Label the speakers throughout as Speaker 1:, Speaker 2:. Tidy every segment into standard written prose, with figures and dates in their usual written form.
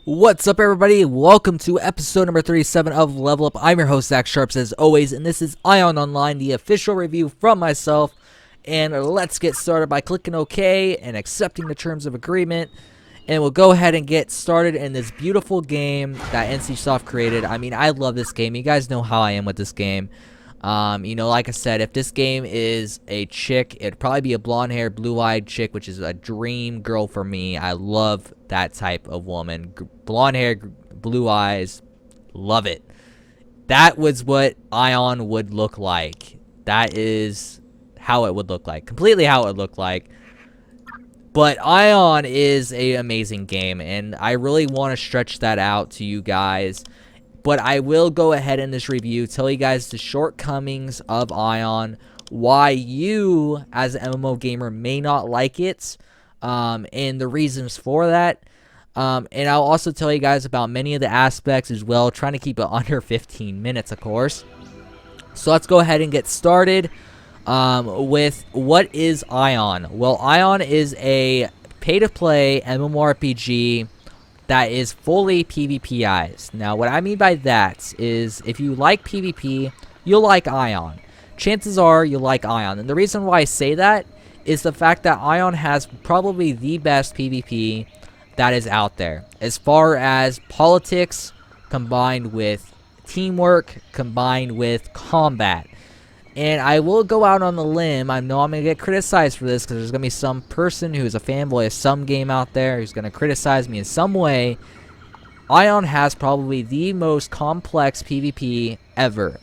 Speaker 1: What's up, everybody? Welcome to episode number 37 of Level Up. I'm your host, Zach Sharps, as always, and this is Aion Online, the official review from myself. And let's get started by clicking OK and accepting the terms of agreement. And we'll go ahead and get started in this beautiful game that NCSoft created. I mean, I love this game. You guys know how I am with this game. Like I said, if this game is a chick, it'd probably be a blonde-haired, blue-eyed chick, which is a dream girl for me. I love that type of woman. Blonde hair, blue eyes, love it. That was what Aion would look like. That is how it would look like. Completely how it would look like. But Aion is an amazing game, and I really want to stretch that out to you guys. But I will go ahead in this review, tell you guys the shortcomings of Aion, why you, as an MMO gamer, may not like it, and the reasons for that. And I'll also tell you guys about many of the aspects as well, trying to keep it under 15 minutes, of course. So let's go ahead and get started with what is Aion. Well, Aion is a pay-to-play MMORPG that is fully PvPized. Now, what I mean by that is if you like PvP, you'll like Aion. Chances are you'll like Aion. And the reason why I say that is the fact that Aion has probably the best PvP that is out there. As far as politics combined with teamwork, combined with combat. And I will go out on the limb. I know I'm going to get criticized for this because there's going to be some person who's a fanboy of some game out there who's going to criticize me in some way. Aion has probably the most complex PvP ever.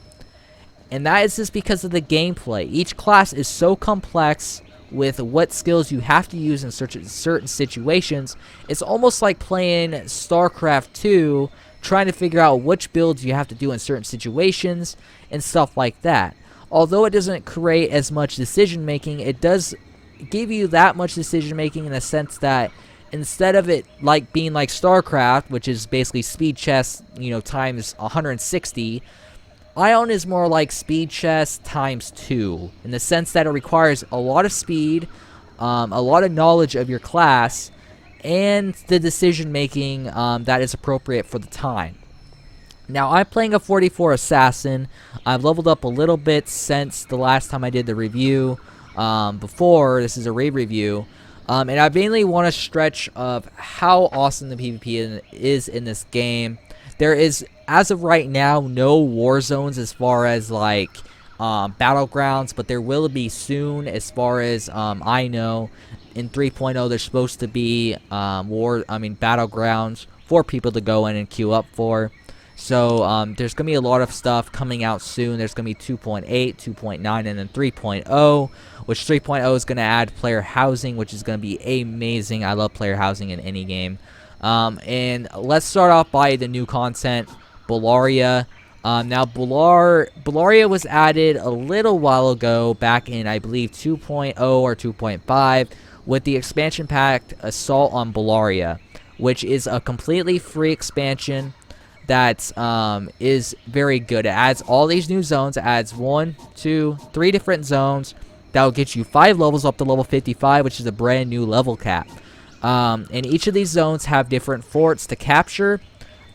Speaker 1: And that is just because of the gameplay. Each class is so complex with what skills you have to use in certain situations. It's almost like playing StarCraft 2, trying to figure out which builds you have to do in certain situations and stuff like that. Although it doesn't create as much decision making, it does give you that much decision making in the sense that instead of it like being like StarCraft, which is basically speed chess, times 160, Aion is more like speed chess times 2 in the sense that it requires a lot of speed, a lot of knowledge of your class, and the decision making that is appropriate for the time. Now, I'm playing a 44 Assassin. I've leveled up a little bit since the last time I did the review. Before, this is a raid review. And I mainly want to stretch of how awesome the PvP is in this game. There is, as of right now, no war zones as far as, like, battlegrounds. But there will be soon, as far as I know. In 3.0, there's supposed to be battlegrounds for people to go in and queue up for. So, there's going to be a lot of stuff coming out soon. There's going to be 2.8, 2.9, and then 3.0, which 3.0 is going to add player housing, which is going to be amazing. I love player housing in any game. And let's start off by the new content, Bullaria. Now, Bullaria was added a little while ago, back in, I believe, 2.0 or 2.5, with the expansion pack Assault on Bullaria, which is a completely free expansion that is very good. It adds all these new zones. It adds 1, 2, 3 different zones that will get you 5 levels up to level 55, which is a brand new level cap. And each of these zones have different forts to capture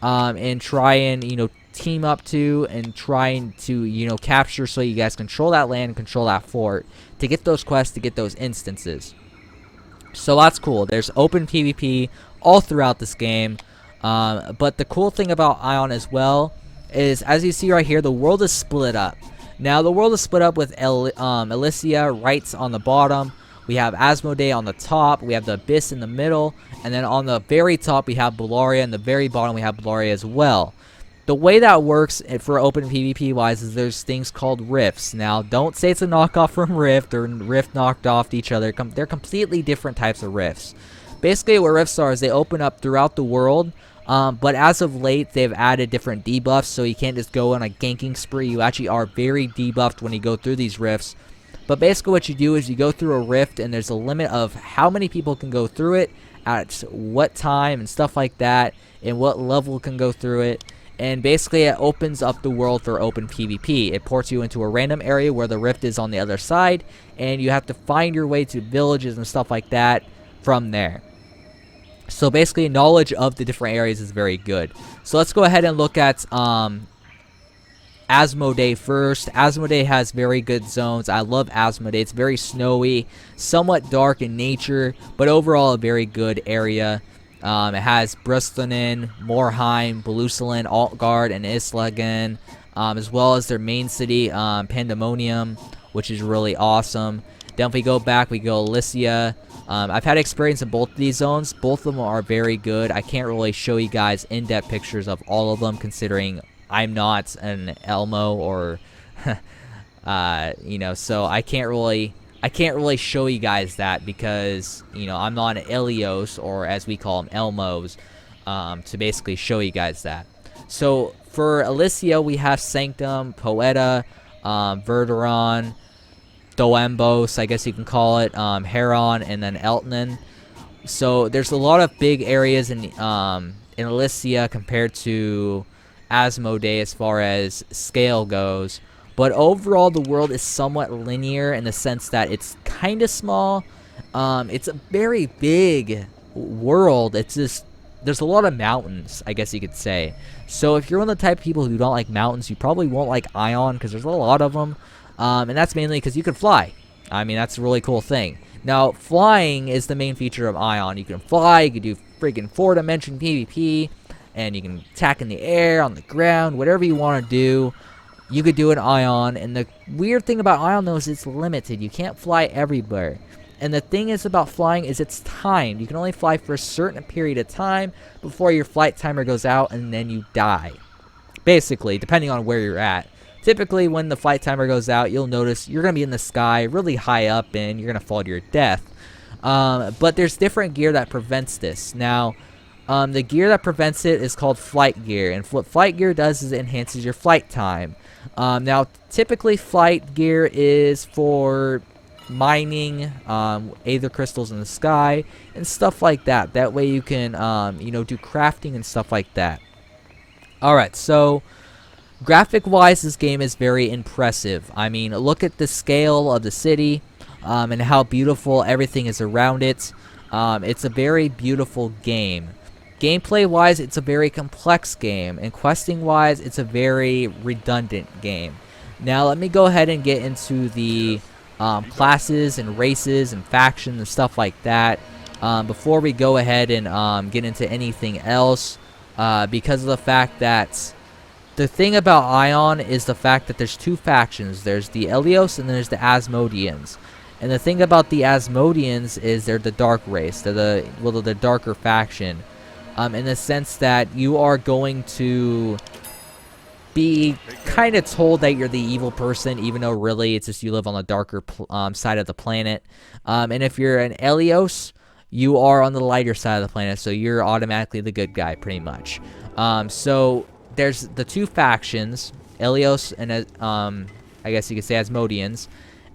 Speaker 1: and try and team up to and trying to capture, so you guys control that land and control that fort to get those quests, to get those instances. So that's cool. There's open PvP all throughout this game. But the cool thing about Aion as well is, as you see right here, the world is split up. Now, the world is split up with Elysia right on the bottom. We have Asmodee on the top. We have the Abyss in the middle. And then on the very top, we have Bullaria. And the very bottom, we have Bullaria as well. The way that works for open PvP-wise is there's things called rifts. Now, don't say it's a knockoff from Rift or Rift knocked off each other. They're completely different types of rifts. Basically, what rifts are is they open up throughout the world. But as of late, they've added different debuffs, so you can't just go on a ganking spree. You actually are very debuffed when you go through these rifts. But basically what you do is you go through a rift, and there's a limit of how many people can go through it, at what time, and stuff like that, and what level can go through it. And basically it opens up the world for open PvP. It ports you into a random area where the rift is on the other side, and you have to find your way to villages and stuff like that from there. So basically, knowledge of the different areas is very good. So let's go ahead and look at Asmodee first. Asmodee has very good zones. I love Asmodee. It's very snowy, somewhat dark in nature, but overall a very good area. It has Brustinen, Morheim, Beluselen, Altgard, and Islagen, as well as their main city, Pandemonium, which is really awesome. Then if we go back, we go Elysia. I've had experience in both of these zones. Both of them are very good. I can't really show you guys in-depth pictures of all of them, considering I'm not an Elmo or, you know, so I can't really show you guys that because, you know, I'm not an Ilios, or as we call them, Elmos, to basically show you guys that. So for Elysia, we have Sanctum, Poeta, Verderon, Doembos, I guess you can call it, Heron, and then Eltnan. So there's a lot of big areas in Elysia compared to Asmodee as far as scale goes. But overall, the world is somewhat linear in the sense that it's kind of small. It's a very big world. It's just, there's a lot of mountains, I guess you could say. So if you're one of the type of people who don't like mountains, you probably won't like Aion because there's a lot of them. And that's mainly because you can fly. I mean, that's a really cool thing. Now, flying is the main feature of Aion. You can fly, you can do freaking 4-dimension PvP, and you can attack in the air, on the ground, whatever you want to do. You could do an Aion, and the weird thing about Aion, though, is it's limited. You can't fly everywhere. And the thing is about flying is it's timed. You can only fly for a certain period of time before your flight timer goes out, and then you die. Basically, depending on where you're at. Typically, when the flight timer goes out, you'll notice you're going to be in the sky really high up, and you're going to fall to your death. But there's different gear that prevents this. Now, the gear that prevents it is called flight gear, and what flight gear does is it enhances your flight time. Now, typically, flight gear is for mining aether crystals in the sky and stuff like that. That way you can, you know, do crafting and stuff like that. Alright, so graphic-wise, this game is very impressive. I mean, look at the scale of the city and how beautiful everything is around it. It's a very beautiful game. Gameplay-wise, it's a very complex game, and questing-wise, it's a very redundant game. Now, let me go ahead and get into the classes and races and factions and stuff like that before we go ahead and get into anything else, because of the fact that the thing about Aion is the fact that there's two factions. There's the Elios and there's the Asmodeans. And the thing about the Asmodeans is they're the dark race. They're the darker faction. In the sense that you are going to be kind of told that you're the evil person, even though really it's just you live on the darker side of the planet. And if you're an Elios, you are on the lighter side of the planet, so you're automatically the good guy, pretty much. So there's the two factions, Elios and I guess you could say Asmodeans.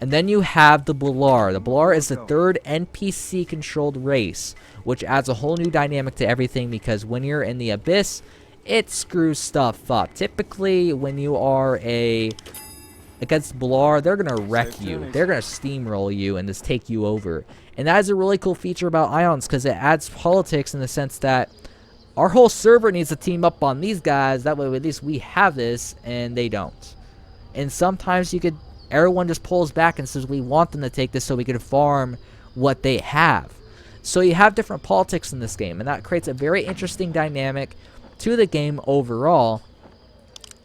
Speaker 1: And then you have the Bular. The Bular is the third NPC-controlled race, which adds a whole new dynamic to everything because when you're in the Abyss, it screws stuff up. Typically, when you are against Bular, they're going to wreck you. They're going to steamroll you and just take you over. And that is a really cool feature about Aions because it adds politics in the sense that our whole server needs to team up on these guys. That way, at least we have this, and they don't. And sometimes everyone just pulls back and says we want them to take this so we can farm what they have. So you have different politics in this game, and that creates a very interesting dynamic to the game overall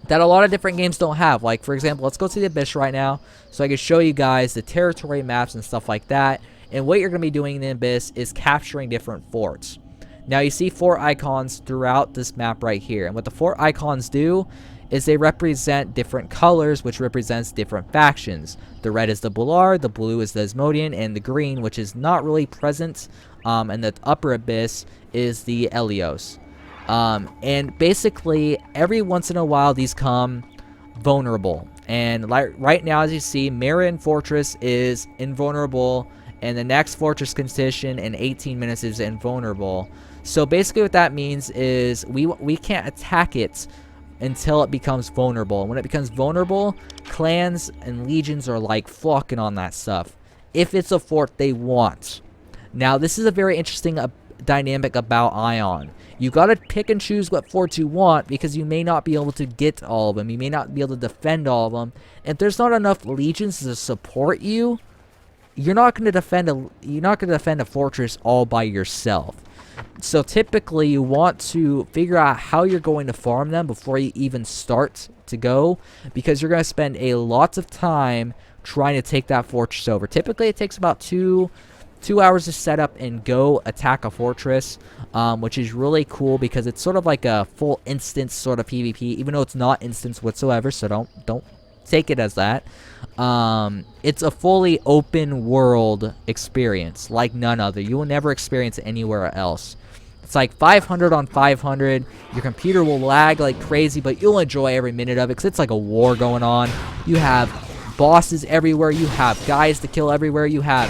Speaker 1: that a lot of different games don't have. Like, for example, let's go to the Abyss right now so I can show you guys the territory maps and stuff like that. And what you're going to be doing in the Abyss is capturing different forts. Now, you see fort icons throughout this map right here. And what the fort icons do is they represent different colors, which represents different factions. The red is the Bular, the blue is the Asmodean, and the green, which is not really present in the upper Abyss, is the Elios. And basically, every once in a while, these come vulnerable. And right now, as you see, Marion Fortress is invulnerable, and the next Fortress Condition in 18 minutes is invulnerable. So basically what that means is we can't attack it until it becomes vulnerable. And when it becomes vulnerable, clans and legions are like flocking on that stuff if it's a fort they want. Now, this is a very interesting dynamic about Aion. You gotta pick and choose what forts you want, because you may not be able to get all of them. You may not be able to defend all of them. If there's not enough legions to support you, you're not gonna defend a fortress all by yourself. So typically you want to figure out how you're going to farm them before you even start to go, because you're going to spend a lot of time trying to take that fortress over. Typically it takes about two hours to set up and go attack a fortress, which is really cool because it's sort of like a full instance sort of PvP, even though it's not instance whatsoever, so don't take it as that. It's a fully open world experience like none other. You will never experience it anywhere else. It's like 500 on 500. Your computer will lag like crazy, but you'll enjoy every minute of it because it's like a war going on. You have bosses everywhere. You have guys to kill everywhere. You have,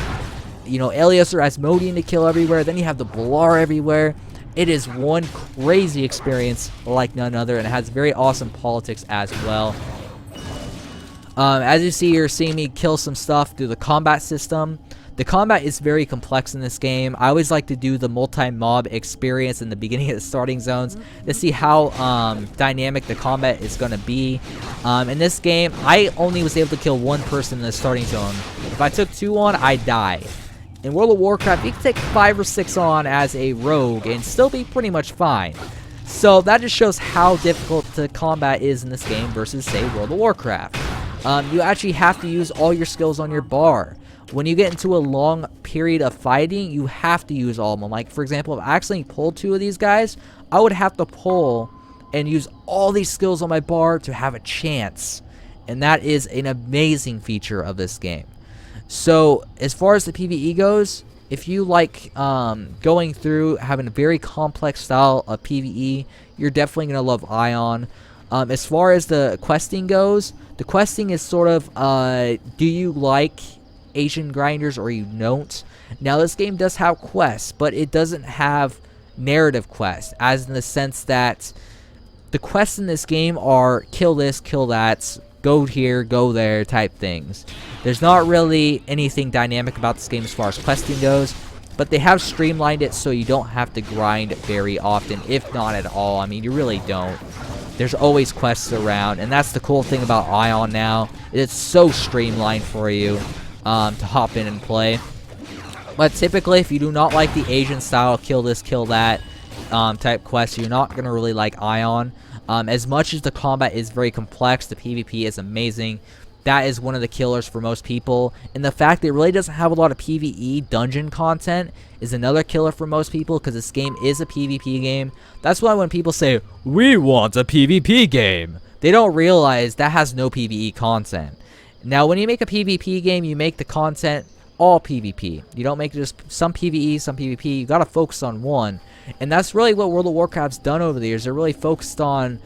Speaker 1: Elias or Asmodean to kill everywhere. Then you have the Blar everywhere. It is one crazy experience like none other, and it has very awesome politics as well. As you see, you're seeing me kill some stuff through the combat system. The combat is very complex in this game. I always like to do the multi-mob experience in the beginning of the starting zones to see how dynamic the combat is going to be. In this game, I only was able to kill one person in the starting zone. If I took 2 on, I'd die. In World of Warcraft, you can take 5 or 6 on as a rogue and still be pretty much fine. So that just shows how difficult the combat is in this game versus, say, World of Warcraft. You actually have to use all your skills on your bar. When you get into a long period of fighting, you have to use all of them. Like, for example, if I accidentally pulled 2 of these guys, I would have to pull and use all these skills on my bar to have a chance. And that is an amazing feature of this game. So, as far as the PvE goes, if you like going through, having a very complex style of PvE, you're definitely going to love Aion. As far as the questing goes, the questing is sort of, do you like Asian grinders or you don't? Now, this game does have quests, but it doesn't have narrative quests, as in the sense that the quests in this game are kill this, kill that, go here, go there type things. There's not really anything dynamic about this game as far as questing goes, but they have streamlined it so you don't have to grind very often, if not at all. I mean, you really don't. There's always quests around, and that's the cool thing about Aion now. It's so streamlined for you to hop in and play. But typically, if you do not like the Asian style kill this, kill that type quest, you're not going to really like Aion. As much as the combat is very complex, the PvP is amazing. That is one of the killers for most people. And the fact that it really doesn't have a lot of PvE dungeon content is another killer for most people, because this game is a PvP game. That's why when people say, we want a PvP game, they don't realize that has no PvE content. Now, when you make a PvP game, you make the content all PvP. You don't make just some PvE, some PvP. You gotta focus on one. And that's really what World of Warcraft's done over the years. They're really focused on,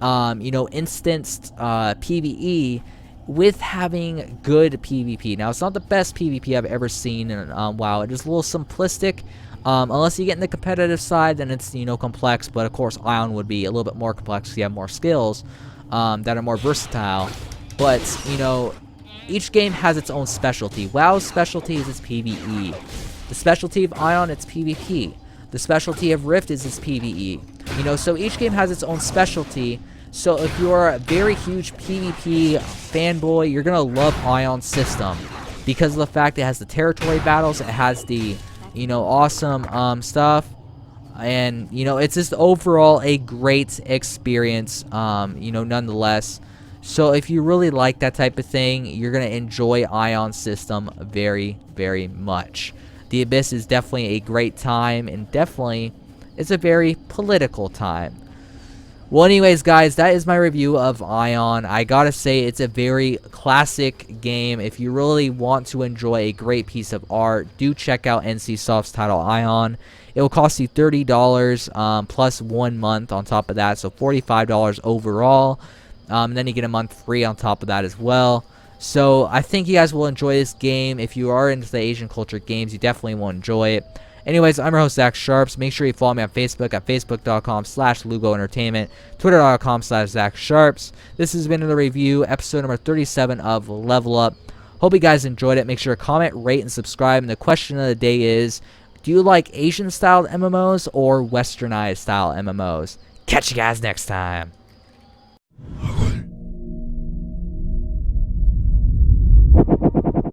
Speaker 1: instanced PvE with having good PvP. Now, it's not the best PvP I've ever seen in WoW. It is a little simplistic. Unless you get in the competitive side, then it's, complex. But, of course, Aion would be a little bit more complex because you have more skills that are more versatile. But, each game has its own specialty. WoW's specialty is its PvE. The specialty of Aion, it's PvP. The specialty of Rift is its PvE. So each game has its own specialty. So if you're a very huge PvP fanboy, you're going to love Aion's system. Because of the fact it has the territory battles, it has the, awesome stuff. And, it's just overall a great experience, nonetheless. So if you really like that type of thing, you're going to enjoy Aion's system very, very much. The Abyss is definitely a great time, and definitely it's a very political time. Well, anyways, guys, that is my review of Aion. I gotta say, it's a very classic game. If you really want to enjoy a great piece of art, do check out NCSoft's title Aion. It will cost you $30 plus 1 month on top of that, so $45 overall. And then you get a month free on top of that as well. So I think you guys will enjoy this game. If you are into the Asian culture games, you definitely will enjoy it. Anyways, I'm your host, Zach Sharps. Make sure you follow me on Facebook at facebook.com/LugoEntertainment, twitter.com/Zach Sharps. This has been the review, episode number 37 of Level Up. Hope you guys enjoyed it. Make sure to comment, rate, and subscribe. And the question of the day is, Do you like Asian styled MMOs or westernized style MMOs? Catch you guys next time.